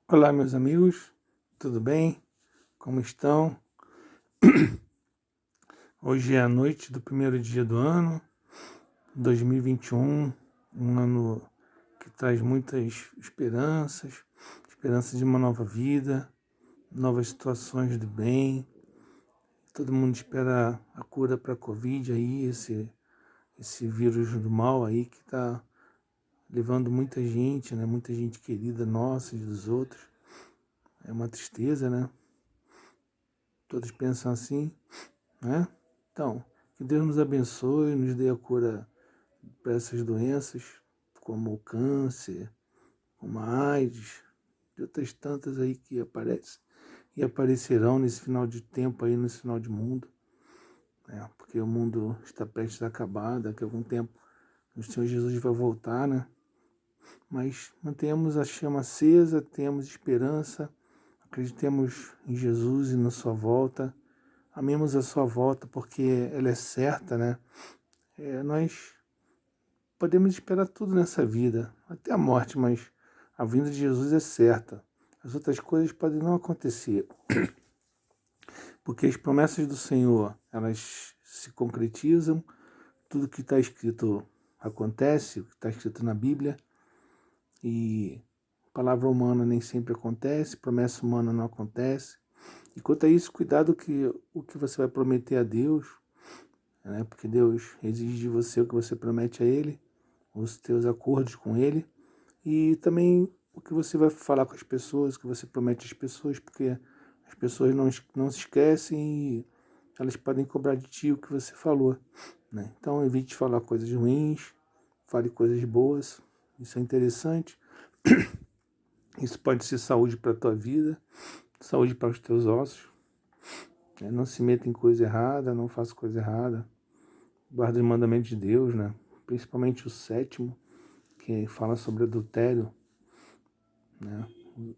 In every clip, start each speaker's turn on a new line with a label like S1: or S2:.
S1: Olá, meus amigos, tudo bem? Como estão? Hoje é a noite do primeiro dia do ano, 2021, um ano que traz muitas esperanças, esperança de uma nova vida, novas situações de bem. Todo mundo espera a cura para a Covid aí, esse vírus do mal aí que está levando muita gente, né? Muita gente querida nossa e dos outros. É uma tristeza, né? Todos pensam assim, né? Então, que Deus nos abençoe, nos dê a cura para essas doenças, como o câncer, como a AIDS, e outras tantas aí que aparecem e aparecerão nesse final de tempo aí, nesse final de mundo, né? Porque o mundo está prestes a acabar, daqui a algum tempo o Senhor Jesus vai voltar, né? Mas mantenhamos a chama acesa, tenhamos esperança, acreditemos em Jesus e na sua volta, amemos a sua volta porque ela é certa, né? Nós podemos esperar tudo nessa vida, até a morte, mas a vinda de Jesus é certa. As outras coisas podem não acontecer, porque as promessas do Senhor, elas se concretizam, tudo que está escrito acontece, o que está escrito na Bíblia, e palavra humana nem sempre acontece, promessa humana não acontece. E quanto a isso, cuidado que o que você vai prometer a Deus, né? Porque Deus exige de você o que você promete a Ele, os teus acordos com Ele, e também o que você vai falar com as pessoas, o que você promete às pessoas, porque as pessoas não se esquecem e elas podem cobrar de ti o que você falou, né? Então evite falar coisas ruins, fale coisas boas, isso é interessante. Isso pode ser saúde para a tua vida, saúde para os teus ossos, né? Não se meta em coisa errada, não faça coisa errada, guarda os mandamentos de Deus, né? Principalmente o sétimo, que fala sobre adultério, né?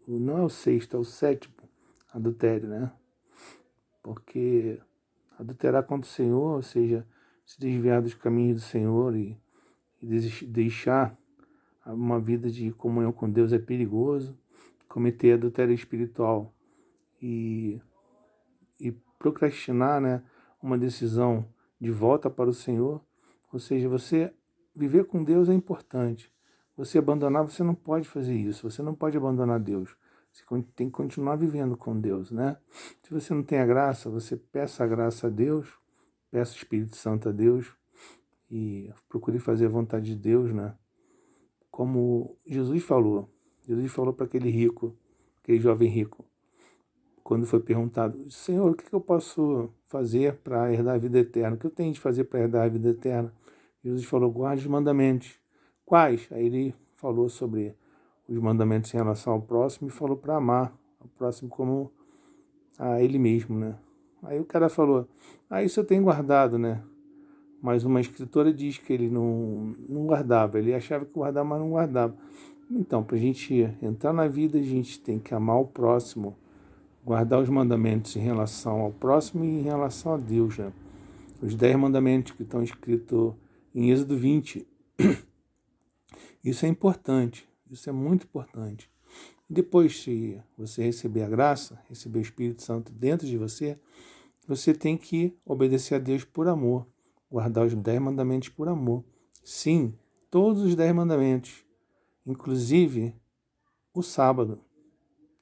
S1: Não é o sexto, é o sétimo adultério, né? Porque adulterar contra o Senhor, ou seja, se desviar dos caminhos do Senhor e deixar uma vida de comunhão com Deus é perigoso. Cometer adultério espiritual e, e procrastinar, né, uma decisão de volta para o Senhor, ou seja, você viver com Deus é importante. Você abandonar, você não pode fazer isso. Você não pode abandonar Deus. Você tem que continuar vivendo com Deus, né? Se você não tem a graça, você peça a graça a Deus, peça o Espírito Santo a Deus e procure fazer a vontade de Deus, né? Como Jesus falou. Jesus falou para aquele rico, aquele jovem rico, quando foi perguntado: Senhor, o que eu posso fazer para herdar a vida eterna? O que eu tenho de fazer para herdar a vida eterna? Jesus falou: guarde os mandamentos. Quais? Aí ele falou sobre os mandamentos em relação ao próximo e falou para amar o próximo como a ele mesmo, né? Aí o cara falou: isso eu tenho guardado, né? Mas uma escritora diz que ele não guardava, ele achava que guardava, mas não guardava. Então, para a gente entrar na vida, a gente tem que amar o próximo, guardar os mandamentos em relação ao próximo e em relação a Deus, né? Os 10 mandamentos que estão escritos em Êxodo 20. Isso é importante, isso é muito importante. Depois, se você receber a graça, receber o Espírito Santo dentro de você, você tem que obedecer a Deus por amor, guardar os 10 mandamentos por amor. Sim, todos os 10 mandamentos, inclusive o sábado.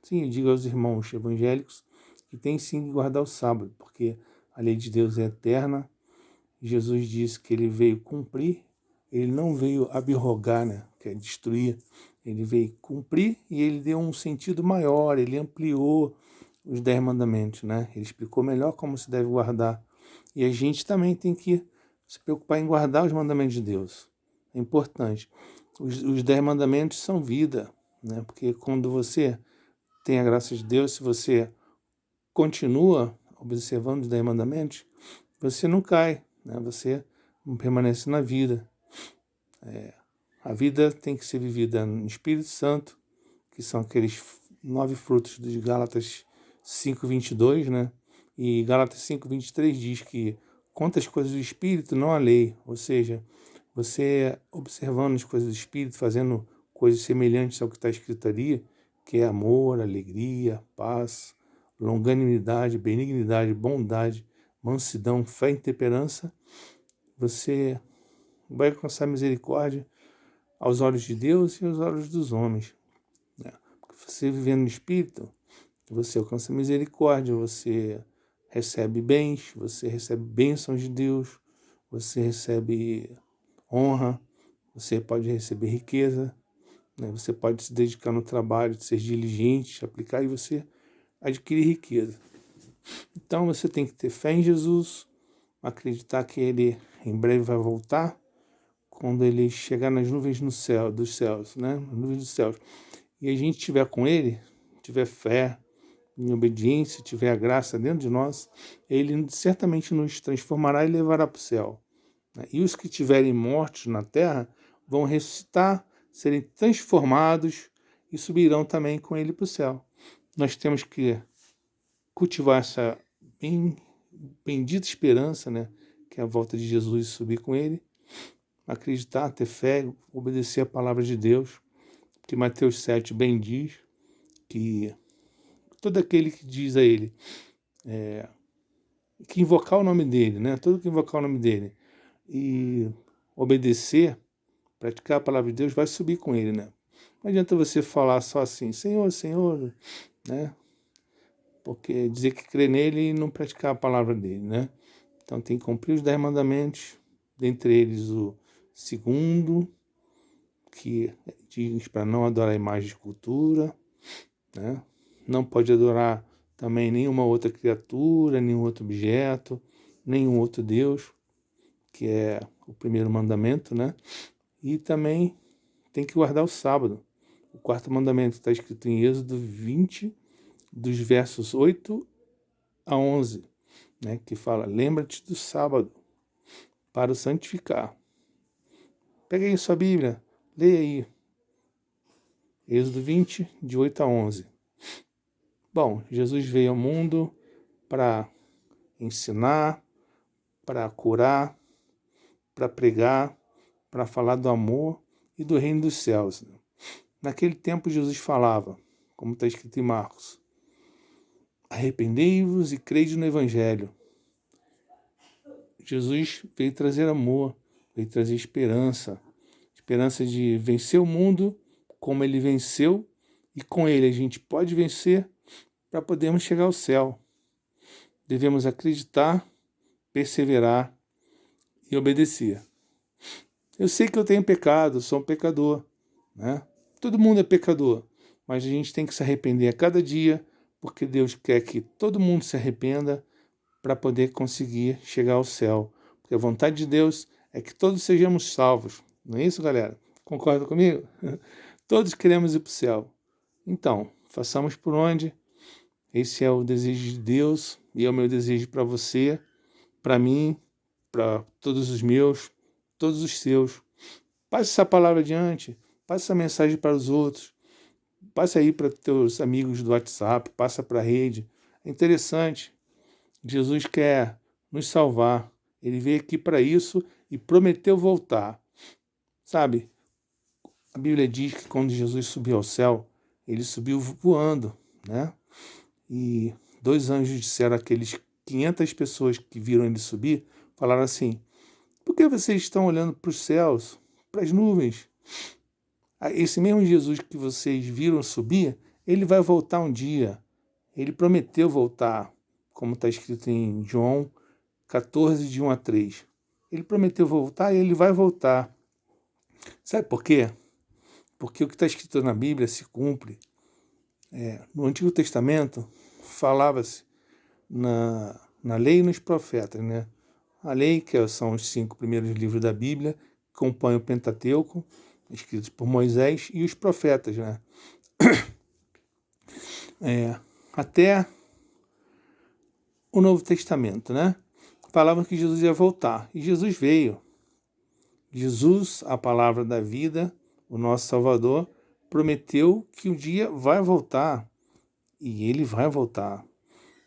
S1: Sim, eu digo aos irmãos evangélicos que tem sim que guardar o sábado, porque a lei de Deus é eterna. Jesus disse que ele veio cumprir, ele não veio abrogar, né, que é destruir. Ele veio cumprir e ele deu um sentido maior, ele ampliou os 10 mandamentos, né? Ele explicou melhor como se deve guardar. E a gente também tem que se preocupar em guardar os mandamentos de Deus. É importante. Os 10 mandamentos são vida, né? Porque quando você tem a graça de Deus, se você continua observando os 10 mandamentos, você não cai, né? Você permanece na vida. A vida tem que ser vivida no Espírito Santo, que são aqueles 9 frutos de Gálatas 5:22, né? E Gálatas 5:23 diz que conta as coisas do Espírito, não a lei. Ou seja, você observando as coisas do Espírito, fazendo coisas semelhantes ao que está escrito ali, que é amor, alegria, paz, longanimidade, benignidade, bondade, mansidão, fé e temperança, você vai alcançar misericórdia aos olhos de Deus e aos olhos dos homens, né? Porque você vivendo no Espírito, você alcança misericórdia, você recebe bens, você recebe bênçãos de Deus, você recebe honra, você pode receber riqueza, né? Você pode se dedicar no trabalho, ser diligente, aplicar e você adquirir riqueza. Então você tem que ter fé em Jesus, acreditar que Ele em breve vai voltar, quando Ele chegar nas nuvens no céu, dos céus, né? Nas nuvens dos céus. E a gente estiver com Ele, tiver fé, em obediência, tiver a graça dentro de nós, Ele certamente nos transformará e levará para o céu, né? E os que estiverem mortos na terra vão ressuscitar, serem transformados e subirão também com Ele para o céu. Nós temos que cultivar essa bendita esperança, né? Que é a volta de Jesus e subir com Ele, acreditar, ter fé, obedecer a palavra de Deus, que Mateus 7 bem diz que todo aquele que diz a Ele, que invocar o nome dEle, né? Todo que invocar o nome dEle e obedecer, praticar a palavra de Deus, vai subir com Ele, né? Não adianta você falar só assim, Senhor, Senhor, né? Porque dizer que crê nele e não praticar a palavra dEle, né? Então tem que cumprir os 10 mandamentos, dentre eles o segundo, que diz para não adorar a imagem de escultura, né? Não pode adorar também nenhuma outra criatura, nenhum outro objeto, nenhum outro Deus, que é o primeiro mandamento, né? E também tem que guardar o sábado. O quarto mandamento está escrito em Êxodo 20, dos versos 8 a 11, né? Que fala, lembra-te do sábado para o santificar. Pega aí sua Bíblia, leia aí. Êxodo 20, de 8 a 11. Bom, Jesus veio ao mundo para ensinar, para curar, para pregar, para falar do amor e do reino dos céus. Naquele tempo Jesus falava, como está escrito em Marcos, arrependei-vos e crede no Evangelho. Jesus veio trazer amor, veio trazer esperança, esperança de vencer o mundo como ele venceu, e com ele a gente pode vencer para podermos chegar ao céu. Devemos acreditar, perseverar e obedecer. Eu sei que eu tenho pecado, sou um pecador, né? Todo mundo é pecador, mas a gente tem que se arrepender a cada dia, porque Deus quer que todo mundo se arrependa para poder conseguir chegar ao céu. Porque a vontade de Deus é que todos sejamos salvos. Não é isso, galera? Concorda comigo? Todos queremos ir para o céu. Então, façamos por onde? Esse é o desejo de Deus e é o meu desejo para você, para mim, para todos os meus, todos os seus. Passe essa palavra adiante, passe essa mensagem para os outros, passe aí para teus amigos do WhatsApp, passa para a rede. É interessante, Jesus quer nos salvar, ele veio aqui para isso e prometeu voltar. Sabe, a Bíblia diz que quando Jesus subiu ao céu, ele subiu voando, né? E 2 anjos disseram àqueles 500 pessoas que viram ele subir, falaram assim, por que vocês estão olhando para os céus, para as nuvens? Esse mesmo Jesus que vocês viram subir, ele vai voltar um dia. Ele prometeu voltar, como está escrito em João 14, de 1 a 3. Ele prometeu voltar e ele vai voltar. Sabe por quê? Porque o que está escrito na Bíblia se cumpre. No Antigo Testamento, falava-se na lei e nos profetas, né? A lei, que são os 5 primeiros livros da Bíblia, que compõem o Pentateuco, escritos por Moisés, e os profetas, né? Até o Novo Testamento, né? Falavam que Jesus ia voltar, e Jesus veio. Jesus, a palavra da vida, o nosso Salvador, prometeu que um dia vai voltar, e ele vai voltar.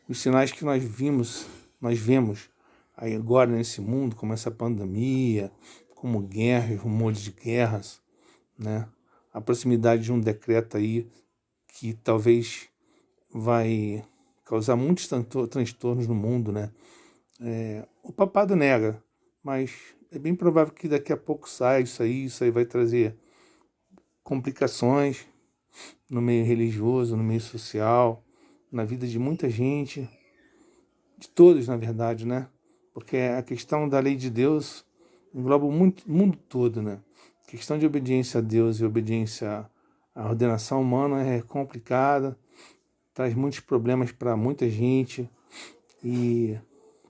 S1: Os sinais que nós vemos aí agora nesse mundo, como essa pandemia, como guerras, rumores de guerras, né? A proximidade de um decreto aí que talvez vai causar muitos transtornos no mundo, né? O papado nega, mas é bem provável que daqui a pouco saia isso aí vai trazer complicações no meio religioso, no meio social, na vida de muita gente, de todos, na verdade, né? Porque a questão da lei de Deus engloba o mundo todo, né? A questão de obediência a Deus e obediência à ordenação humana é complicada, traz muitos problemas para muita gente e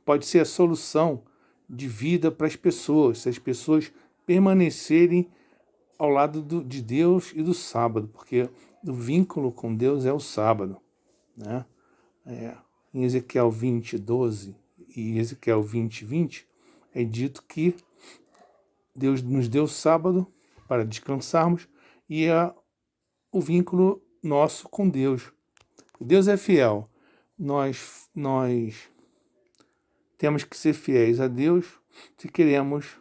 S1: pode ser a solução de vida para as pessoas, se as pessoas permanecerem ao lado de Deus e do sábado, porque o vínculo com Deus é o sábado, né? Em Ezequiel 20:12 e Ezequiel 20:20 é dito que Deus nos deu o sábado para descansarmos e é o vínculo nosso com Deus. Deus é fiel. Nós temos que ser fiéis a Deus se queremos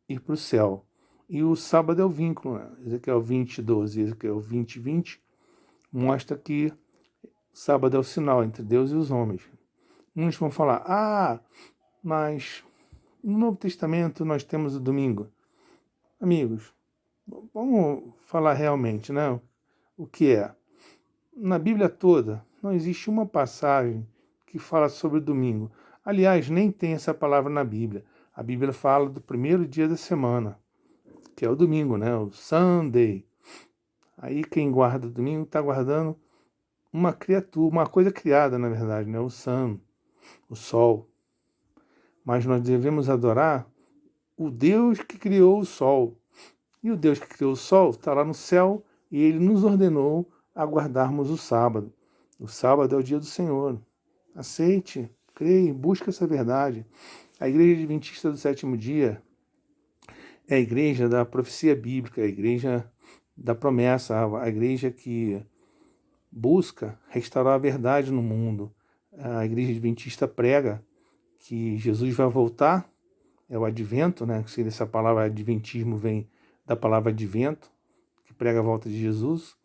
S1: ir para o céu. E o sábado é o vínculo, né? Ezequiel 20:12 e Ezequiel 20:20 mostra que sábado é o sinal entre Deus e os homens. Uns vão falar, mas no Novo Testamento nós temos o domingo. Amigos, vamos falar realmente, né? O que é? Na Bíblia toda, não existe uma passagem que fala sobre o domingo. Aliás, nem tem essa palavra na Bíblia. A Bíblia fala do primeiro dia da semana, que é o domingo, né? O Sunday. Aí quem guarda o domingo está guardando uma criatura, uma coisa criada, na verdade, né? O sun, o sol. Mas nós devemos adorar o Deus que criou o sol. E o Deus que criou o sol está lá no céu e ele nos ordenou a guardarmos o sábado. O sábado é o dia do Senhor. Aceite, creia, busque essa verdade. A Igreja Adventista do Sétimo Dia é a igreja da profecia bíblica, a igreja da promessa, a igreja que busca restaurar a verdade no mundo. A Igreja Adventista prega que Jesus vai voltar, é o advento, né? Essa palavra adventismo vem da palavra advento, que prega a volta de Jesus.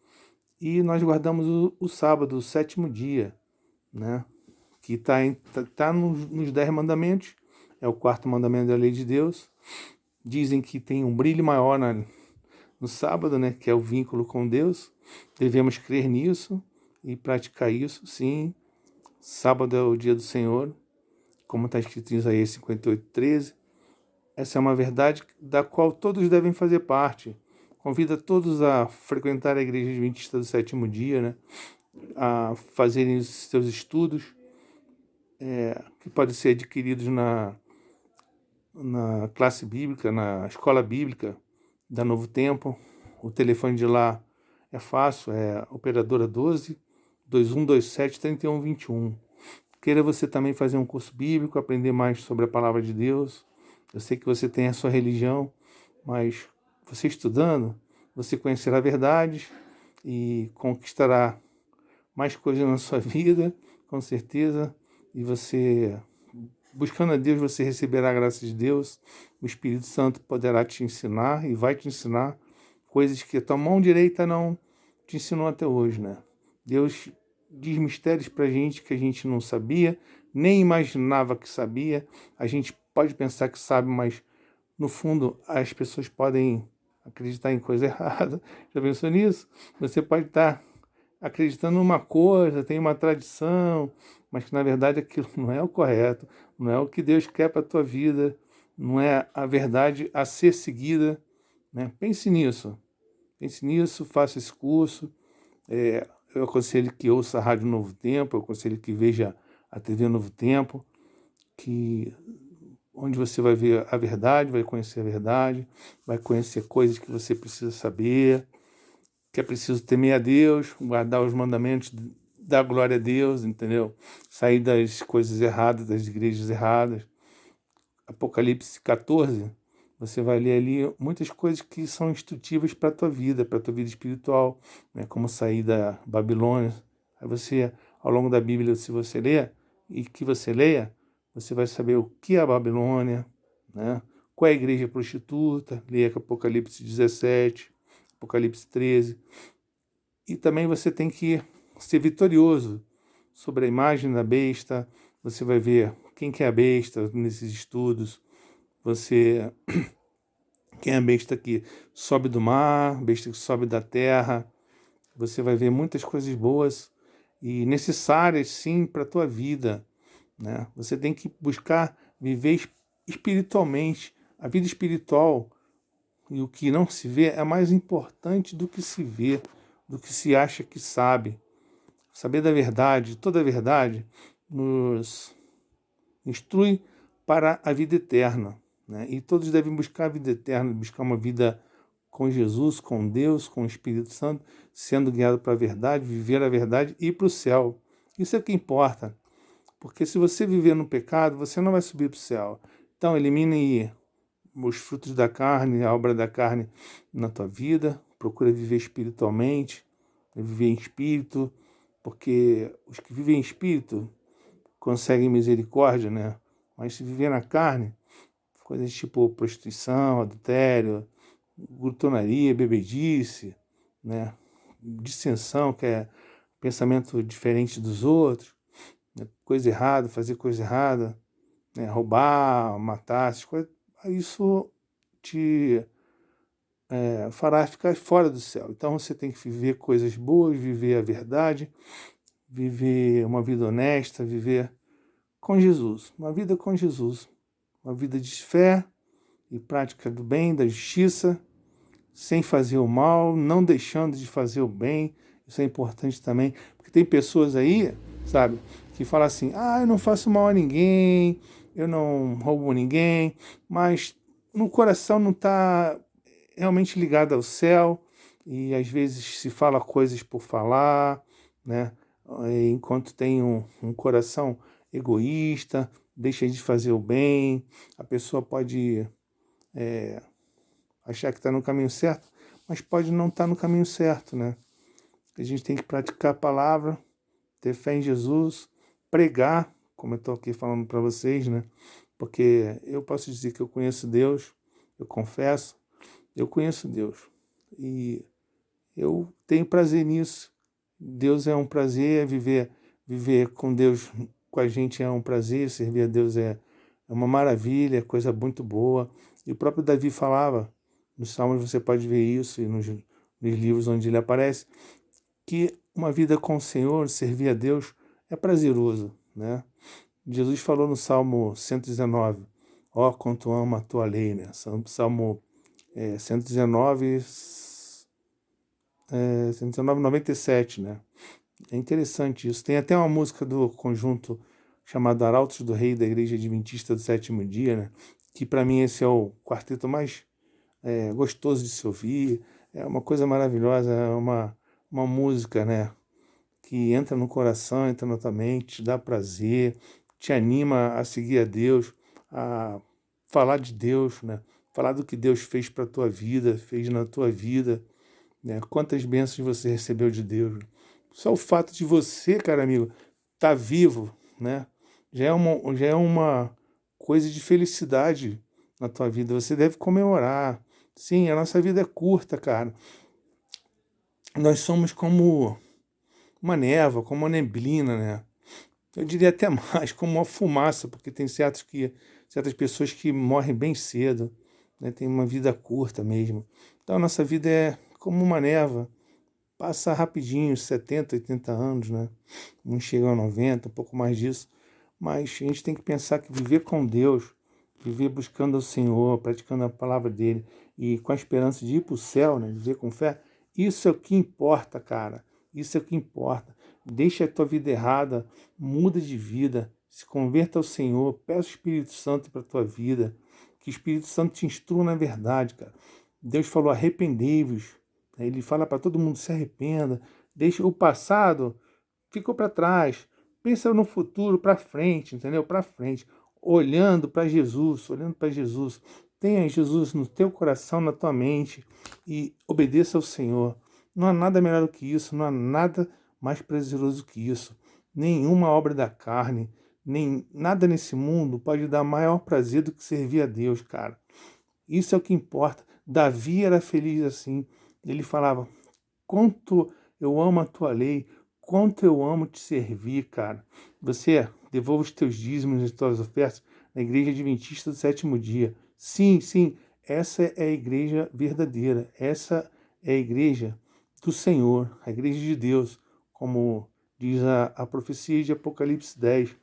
S1: E nós guardamos o sábado, o sétimo dia, né? Que está nos 10 mandamentos, é o quarto mandamento da lei de Deus. Dizem que tem um brilho maior no sábado, né? Que é o vínculo com Deus. Devemos crer nisso e praticar isso, sim. Sábado é o dia do Senhor, como está escrito em Isaías 58:13. Essa é uma verdade da qual todos devem fazer parte. Convida todos a frequentar a Igreja Adventista do Sétimo Dia, né? A fazerem os seus estudos, que podem ser adquiridos na classe bíblica, na escola bíblica da Novo Tempo. O telefone de lá é fácil, é operadora 12 2127 3121. Queira você também fazer um curso bíblico, aprender mais sobre a palavra de Deus. Eu sei que você tem a sua religião, mas você estudando, você conhecerá verdades e conquistará mais coisas na sua vida, com certeza. E você, buscando a Deus, você receberá a graça de Deus. O Espírito Santo poderá te ensinar e vai te ensinar coisas que a tua mão direita não te ensinou até hoje, né? Deus diz mistérios pra gente que a gente não sabia, nem imaginava que sabia. A gente pode pensar que sabe, mas no fundo as pessoas podem acreditar em coisa errada. Já pensou nisso? Você pode estar acreditando numa coisa, tem uma tradição, mas que na verdade aquilo não é o correto, não é o que Deus quer para a tua vida, não é a verdade a ser seguida, né? Pense nisso, faça esse curso. Eu aconselho que ouça a Rádio Novo Tempo, eu aconselho que veja a TV Novo Tempo, onde você vai ver a verdade, vai conhecer a verdade, vai conhecer coisas que você precisa saber, que é preciso temer a Deus, guardar os mandamentos, dar glória a Deus, entendeu? Sair das coisas erradas, das igrejas erradas. Apocalipse 14, você vai ler ali muitas coisas que são instrutivas para a tua vida espiritual, né? Como sair da Babilônia. Aí você, ao longo da Bíblia, se você ler, e que você leia, você vai saber o que é a Babilônia, né? Qual é a igreja prostituta, leia Apocalipse 17, Apocalipse 13. E também você tem que ser vitorioso sobre a imagem da besta. Você vai ver quem que é a besta nesses estudos. Quem é a besta que sobe do mar, besta que sobe da terra. Você vai ver muitas coisas boas e necessárias, sim, para a tua vida, né? Você tem que buscar viver espiritualmente. A vida espiritual e o que não se vê é mais importante do que se vê, do que se acha que sabe. Saber da verdade, toda a verdade, nos instrui para a vida eterna, né? E todos devem buscar a vida eterna, buscar uma vida com Jesus, com Deus, com o Espírito Santo, sendo guiado para a verdade, viver a verdade e ir para o céu. Isso é o que importa. Porque se você viver no pecado, você não vai subir para o céu. Então, elimine os frutos da carne, a obra da carne na tua vida. Procura viver espiritualmente, viver em espírito, porque os que vivem em espírito conseguem misericórdia, né? Mas se viver na carne, coisas tipo prostituição, adultério, glutonaria, bebedice, né? Dissensão, que é pensamento diferente dos outros, né? Coisa errada, fazer coisa errada, né? Roubar, matar, essas coisas, isso te fará ficar fora do céu. Então você tem que viver coisas boas, viver a verdade, viver uma vida honesta, viver com Jesus, uma vida com Jesus, uma vida de fé e prática do bem, da justiça, sem fazer o mal, não deixando de fazer o bem. Isso é importante também, porque tem pessoas aí, sabe, que falam assim: eu não faço mal a ninguém, eu não roubo ninguém, mas no coração não está realmente ligado ao céu, e às vezes se fala coisas por falar, né? Enquanto tem um coração egoísta, deixa de fazer o bem, a pessoa pode achar que está no caminho certo, mas pode não estar no caminho certo, né? A gente tem que praticar a palavra, ter fé em Jesus, pregar, como eu estou aqui falando para vocês, né? Porque eu posso dizer que eu conheço Deus, eu confesso, eu conheço Deus e eu tenho prazer nisso. Deus é um prazer, viver com Deus, com a gente é um prazer, servir a Deus é uma maravilha, é coisa muito boa. E o próprio Davi falava, nos Salmos você pode ver isso, e nos livros onde ele aparece, que uma vida com o Senhor, servir a Deus, é prazeroso, né? Jesus falou no Salmo 119, quanto amo a tua lei, né? Salmo 119, 197, né? É interessante isso. Tem até uma música do conjunto chamado Arautos do Rei da Igreja Adventista do Sétimo Dia, né? Que para mim esse é o quarteto mais gostoso de se ouvir. É uma coisa maravilhosa, é uma música, né? Que entra no coração, entra na tua mente, te dá prazer, te anima a seguir a Deus, a falar de Deus, né? Falar do que Deus fez para a tua vida, fez na tua vida, né? Quantas bênçãos você recebeu de Deus. Só o fato de você, cara amigo, estar vivo, né? Já é uma coisa de felicidade na tua vida. Você deve comemorar. Sim, a nossa vida é curta, cara. Nós somos como uma névoa, como uma neblina, né? Eu diria até mais, como uma fumaça, porque tem certas pessoas que morrem bem cedo, né? Tem uma vida curta mesmo. Então a nossa vida é como uma névoa, passa rapidinho, 70, 80 anos, né? Uns chegam a 90, um pouco mais disso, mas a gente tem que pensar que viver com Deus, viver buscando o Senhor, praticando a palavra dele e com a esperança de ir para o céu, né? Viver com fé, isso é o que importa, cara. Isso é o que importa. Deixa a tua vida errada, muda de vida, se converta ao Senhor, peça o Espírito Santo para a tua vida, que o Espírito Santo te instrua na verdade, cara. Deus falou: arrependei-vos. Ele fala para todo mundo: se arrependa, deixa o passado, ficou para trás, pensa no futuro, para frente, entendeu? Para frente, olhando para Jesus, olhando para Jesus. Tenha Jesus no teu coração, na tua mente e obedeça ao Senhor. Não há nada melhor do que isso, não há nada mais prazeroso que isso. Nenhuma obra da carne, nem nada nesse mundo pode dar maior prazer do que servir a Deus, cara. Isso é o que importa. Davi era feliz assim. Ele falava: quanto eu amo a tua lei, quanto eu amo te servir, cara. Você devolve os teus dízimos e as tuas ofertas na igreja adventista do sétimo dia. Sim, sim, essa é a igreja verdadeira, essa é a igreja do Senhor, a igreja de Deus, como diz a profecia de Apocalipse 10.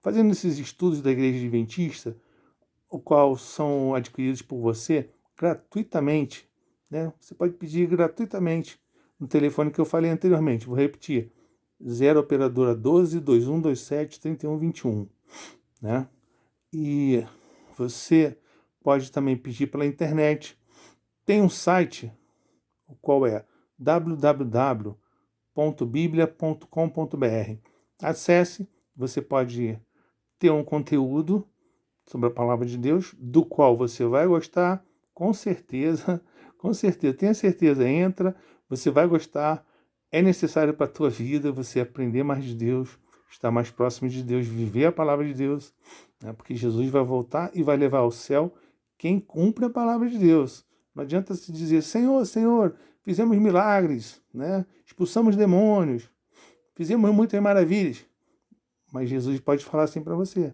S1: Fazendo esses estudos da igreja adventista, o qual são adquiridos por você gratuitamente, né? Você pode pedir gratuitamente no telefone que eu falei anteriormente. Vou repetir: 0 operadora 12 2127 3121, né? E você pode também pedir pela internet. Tem um site, o qual é www.biblia.com.br. Acesse, você pode ter um conteúdo sobre a palavra de Deus, do qual você vai gostar, com certeza, tenha certeza, entra, você vai gostar, é necessário para a tua vida você aprender mais de Deus, estar mais próximo de Deus, viver a palavra de Deus, né? Porque Jesus vai voltar e vai levar ao céu quem cumpre a palavra de Deus. Não adianta se dizer, Senhor, Senhor, fizemos milagres, né? Expulsamos demônios, fizemos muitas maravilhas, mas Jesus pode falar assim para você: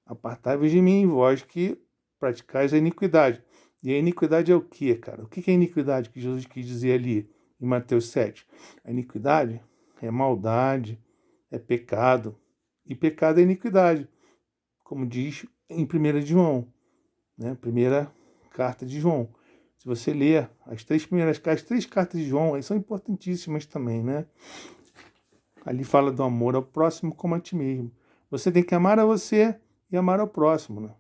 S1: apartai-vos de mim, vós que praticais a iniquidade. E a iniquidade é o quê, cara? O que é a iniquidade que Jesus quis dizer ali em Mateus 7? A iniquidade é maldade, é pecado. E pecado é iniquidade, como diz em 1 de João, né? Primeira carta de João. Se você ler as três cartas de João, aí são importantíssimas também, né? Ali fala do amor ao próximo como a ti mesmo. Você tem que amar a você e amar ao próximo, né?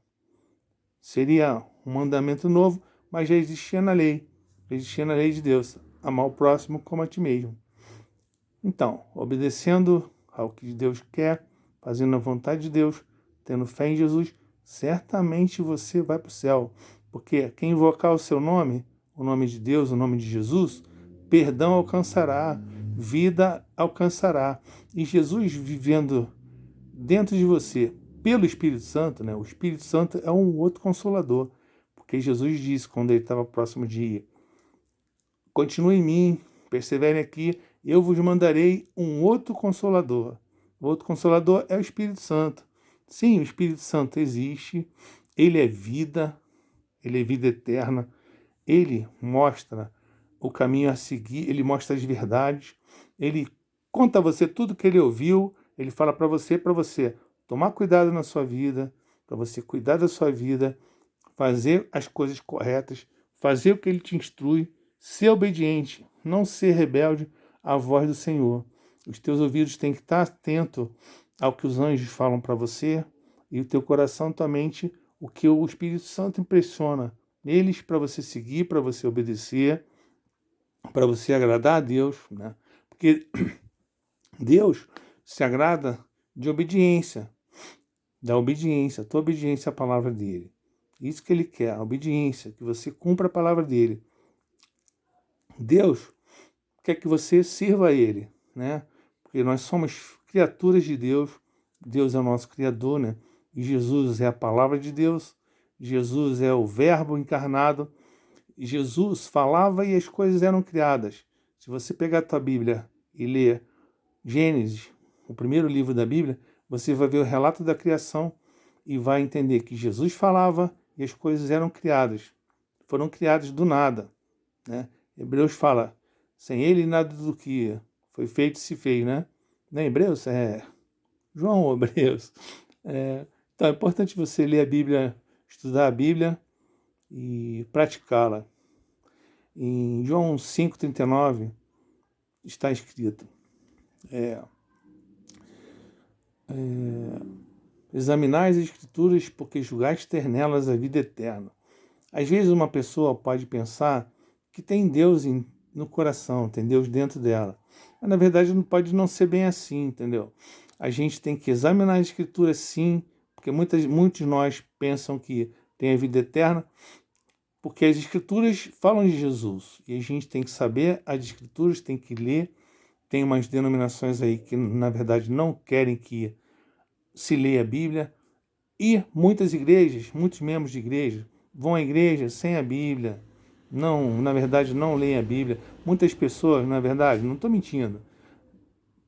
S1: Seria um mandamento novo, mas já existia na lei. Já existia na lei de Deus. Amar o próximo como a ti mesmo. Então, obedecendo ao que Deus quer, fazendo a vontade de Deus, tendo fé em Jesus, certamente você vai para o céu. Porque quem invocar o seu nome, o nome de Deus, o nome de Jesus, perdão alcançará, vida alcançará. E Jesus vivendo dentro de você, pelo Espírito Santo, né? O Espírito Santo é um outro consolador, porque Jesus disse quando ele estava próximo de ir: continue em mim, perseverem aqui, eu vos mandarei um outro consolador. O outro consolador é o Espírito Santo. Sim, o Espírito Santo existe, ele é vida eterna, ele mostra o caminho a seguir, ele mostra as verdades, ele conta a você tudo que ele ouviu, ele fala para você tomar cuidado na sua vida, para você cuidar da sua vida, fazer as coisas corretas, fazer o que ele te instrui, ser obediente, não ser rebelde à voz do Senhor. Os teus ouvidos têm que estar atentos ao que os anjos falam para você e o teu coração, tua mente, o que o Espírito Santo impressiona neles para você seguir, para você obedecer, para você agradar a Deus, né? Porque Deus se agrada de obediência, da obediência, a tua obediência à palavra dele. Isso que ele quer, a obediência, que você cumpra a palavra dele. Deus quer que você sirva a ele, né? Porque nós somos criaturas de Deus, Deus é o nosso Criador, né? E Jesus é a palavra de Deus, Jesus é o Verbo encarnado, Jesus falava e as coisas eram criadas. Se você pegar a tua Bíblia e ler Gênesis, o primeiro livro da Bíblia, você vai ver o relato da criação e vai entender que Jesus falava e as coisas eram criadas. Foram criadas do nada, né? Hebreus fala, sem ele nada do que foi feito se fez, né? Não é Hebreus? É João ou Hebreus. Então é importante você ler a Bíblia, estudar a Bíblia e praticá-la. Em João 5,39 está escrito: examinai as Escrituras, porque julgais ter nelas a vida eterna. Às vezes uma pessoa pode pensar que tem Deus no coração, tem Deus dentro dela. Mas na verdade não pode não ser bem assim, entendeu? A gente tem que examinar as Escrituras sim, porque muitos de nós pensam que tem a vida eterna, porque as Escrituras falam de Jesus. E a gente tem que saber as Escrituras, tem que ler. Tem umas denominações aí que na verdade não querem que se leia a Bíblia. E muitas igrejas, muitos membros de igreja, vão à igreja sem a Bíblia, não, na verdade, não leem a Bíblia. Muitas pessoas, na verdade, não estou mentindo,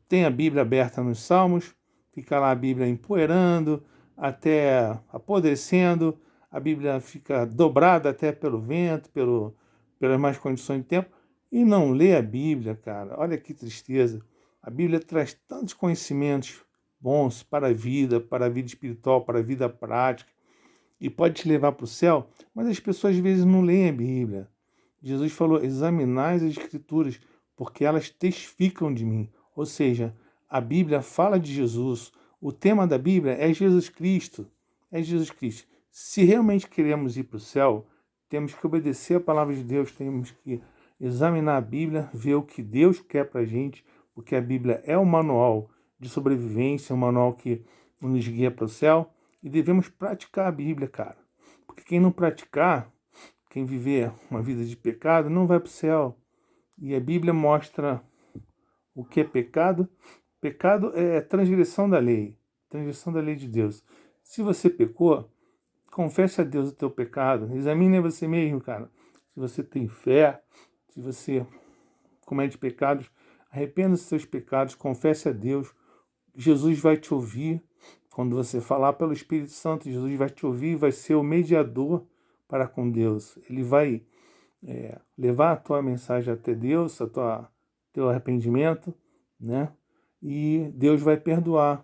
S1: tem a Bíblia aberta nos Salmos, fica lá a Bíblia empoeirando, até apodrecendo, a Bíblia fica dobrada até pelo vento, pelas más condições de tempo, e não lê a Bíblia, cara. Olha que tristeza. A Bíblia traz tantos conhecimentos bons para a vida espiritual, para a vida prática, e pode te levar para o céu, mas as pessoas às vezes não leem a Bíblia. Jesus falou: examinai as Escrituras, porque elas testificam de mim. Ou seja, a Bíblia fala de Jesus. O tema da Bíblia é Jesus Cristo. É Jesus Cristo. Se realmente queremos ir para o céu, temos que obedecer a palavra de Deus, temos que examinar a Bíblia, ver o que Deus quer para a gente, porque a Bíblia é um manual de sobrevivência, um manual que nos guia para o céu, e devemos praticar a Bíblia, cara. Porque quem não praticar, quem viver uma vida de pecado, não vai para o céu. E a Bíblia mostra o que é pecado. Pecado é transgressão da lei de Deus. Se você pecou, confesse a Deus o teu pecado. Examine a você mesmo, cara. Se você tem fé, se você comete pecados, arrependa dos seus pecados, confesse a Deus. Jesus vai te ouvir. Quando você falar pelo Espírito Santo, Jesus vai te ouvir, vai ser o mediador para com Deus. Ele vai levar a tua mensagem até Deus, teu arrependimento, né? E Deus vai perdoar.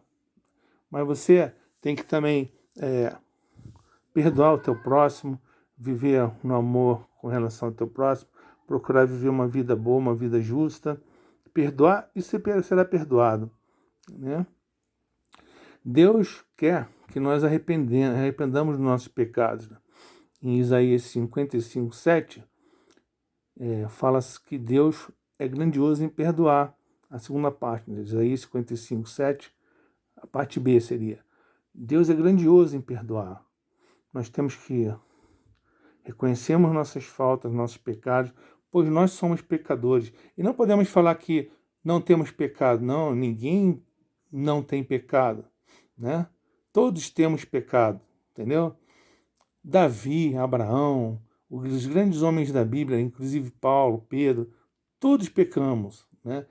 S1: Mas você tem que também perdoar o teu próximo, viver no amor com relação ao teu próximo, procurar viver uma vida boa, uma vida justa, perdoar e será perdoado, né? Deus quer que nós arrependamos dos nossos pecados. Em Isaías 55, 7, fala que Deus é grandioso em perdoar. A segunda parte, né? Isaías 55, 7, a parte B seria: Deus é grandioso em perdoar. Nós temos que reconhecermos nossas faltas, nossos pecados, pois nós somos pecadores. E não podemos falar que não temos pecado. Não, ninguém não tem pecado, né? Todos temos pecado, entendeu? Davi, Abraão, os grandes homens da Bíblia, inclusive Paulo, Pedro, todos pecamos, né?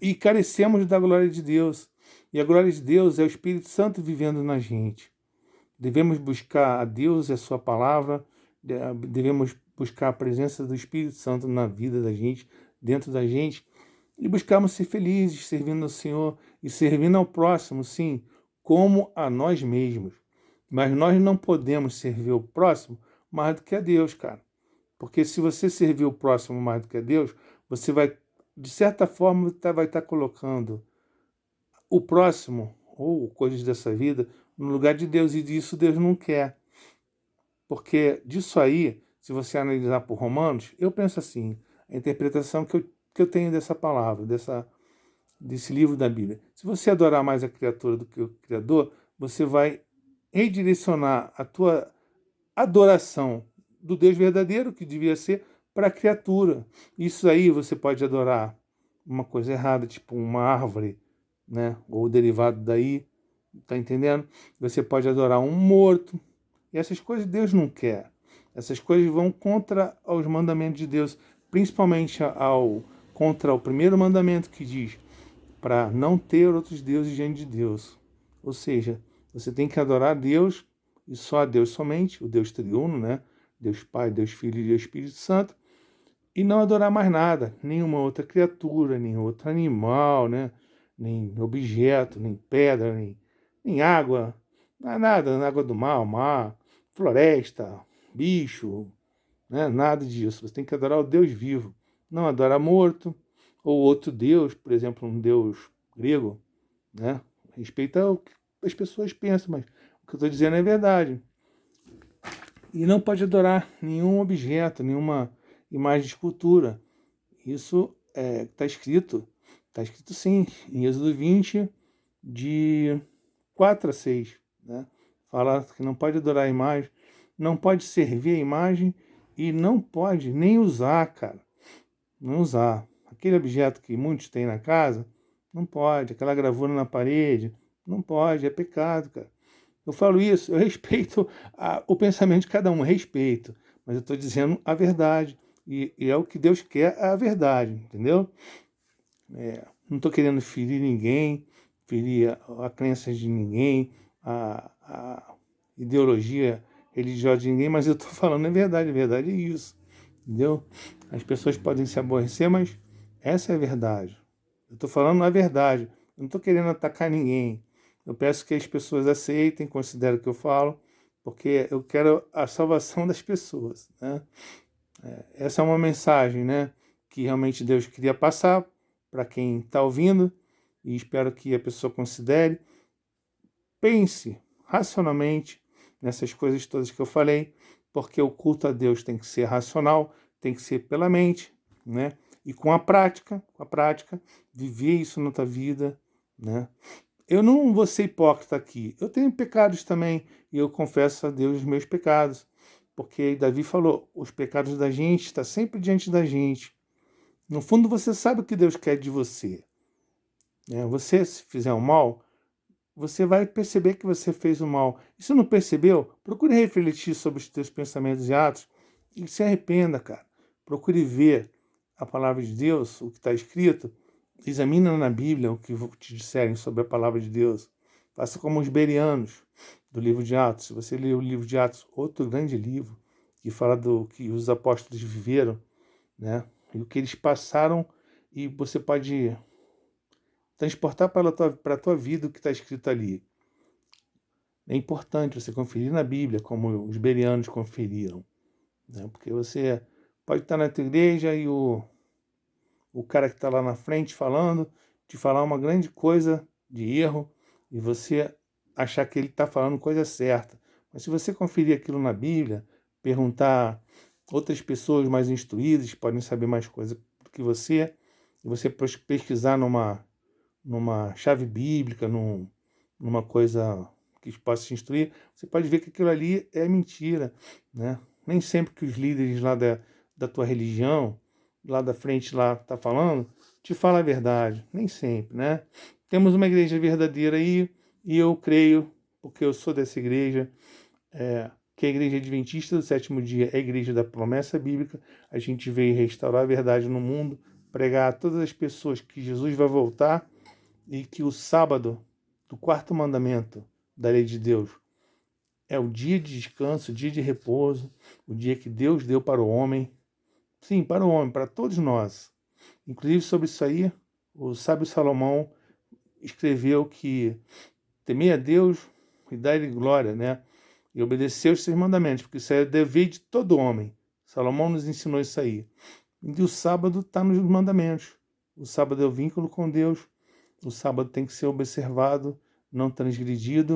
S1: E carecemos da glória de Deus. E a glória de Deus é o Espírito Santo vivendo na gente. Devemos buscar a Deus e a sua palavra, devemos buscar a presença do Espírito Santo na vida da gente, dentro da gente, e buscarmos ser felizes, servindo ao Senhor e servindo ao próximo, sim, como a nós mesmos. Mas nós não podemos servir o próximo mais do que a Deus, cara. Porque se você servir o próximo mais do que a Deus, você vai, de certa forma, vai estar colocando o próximo, ou coisas dessa vida, no lugar de Deus. E disso Deus não quer. Porque disso aí, se você analisar por Romanos, eu penso assim, a interpretação que eu tenho dessa palavra, desse livro da Bíblia. Se você adorar mais a criatura do que o Criador, você vai redirecionar a tua adoração do Deus verdadeiro, que devia ser, para a criatura. Isso aí você pode adorar uma coisa errada, tipo uma árvore, né? Ou derivado daí, tá entendendo? Você pode adorar um morto. E essas coisas Deus não quer. Essas coisas vão contra os mandamentos de Deus, principalmente contra o primeiro mandamento que diz para não ter outros deuses diante de Deus. Ou seja, você tem que adorar a Deus e só a Deus somente, o Deus triuno, né? Deus Pai, Deus Filho e Deus Espírito Santo, e não adorar mais nada, nenhuma outra criatura, nem outro animal, né? Nem objeto, nem pedra, nem água, nada, água do mar, floresta, bicho, né? Nada disso. Você tem que adorar o Deus vivo, não adorar morto, ou outro Deus, por exemplo, um Deus grego, né? Respeita o que as pessoas pensam, mas o que eu estou dizendo é verdade. E não pode adorar nenhum objeto, nenhuma imagem de escultura. Isso está escrito sim, em Êxodo 20, de 4 a 6. Né? Fala que não pode adorar a imagem, não pode servir a imagem e não pode nem usar, cara. Não usar. Aquele objeto que muitos têm na casa, não pode. Aquela gravura na parede, não pode. É pecado, cara. Eu falo isso, eu respeito o pensamento de cada um, respeito. Mas eu estou dizendo a verdade. E é o que Deus quer, a verdade, entendeu? Não estou querendo ferir ninguém, ferir a crença de ninguém, a ideologia religiosa de ninguém, mas eu estou falando a verdade é isso, entendeu? As pessoas podem se aborrecer, mas essa é a verdade. Eu estou falando a verdade, eu não estou querendo atacar ninguém. Eu peço que as pessoas aceitem, considerem o que eu falo, porque eu quero a salvação das pessoas, né? Essa é uma mensagem, né, que realmente Deus queria passar para quem está ouvindo, e espero que a pessoa considere, pense racionalmente nessas coisas todas que eu falei, porque o culto a Deus tem que ser racional, tem que ser pela mente, né? E com a prática, viver isso na tua vida, né? Eu não vou ser hipócrita aqui. Eu tenho pecados também e eu confesso a Deus os meus pecados. Porque Davi falou, os pecados da gente estão sempre diante da gente. No fundo, você sabe o que Deus quer de você, né? Você, se fizer o mal, você vai perceber que você fez o mal. E se não percebeu, procure refletir sobre os teus pensamentos e atos e se arrependa, cara. Procure ver a palavra de Deus, o que está escrito. Examina na Bíblia o que te disserem sobre a palavra de Deus. Faça como os bereanos do livro de Atos. Se você ler o livro de Atos, outro grande livro, que fala do que os apóstolos viveram, né? E o que eles passaram, e você pode transportar para a tua vida o que está escrito ali. É importante você conferir na Bíblia, como os bereanos conferiram, né? Porque você pode estar na tua igreja e o cara que está lá na frente falando, te falar uma grande coisa de erro, e você achar que ele está falando coisa certa. Mas se você conferir aquilo na Bíblia, perguntar outras pessoas mais instruídas, podem saber mais coisa do que você, e você pesquisar numa chave bíblica, numa coisa que possa te instruir, você pode ver que aquilo ali é mentira, né? Nem sempre que os líderes lá da tua religião, lá da frente lá tá falando, te fala a verdade, nem sempre, né? Temos uma igreja verdadeira aí, e eu creio, porque eu sou dessa igreja, que a igreja adventista do sétimo dia é a igreja da promessa bíblica. A gente veio restaurar a verdade no mundo, pregar a todas as pessoas que Jesus vai voltar, e que o sábado do quarto mandamento da lei de Deus é o dia de descanso, o dia de repouso, o dia que Deus deu para o homem. Sim, para o homem, para todos nós. Inclusive, sobre isso aí, o sábio Salomão escreveu que temer a Deus e dar-lhe glória, né? E obedecer os seus mandamentos, porque isso é o dever de todo homem. Salomão nos ensinou isso aí. E o sábado está nos mandamentos. O sábado é o vínculo com Deus. O sábado tem que ser observado, não transgredido.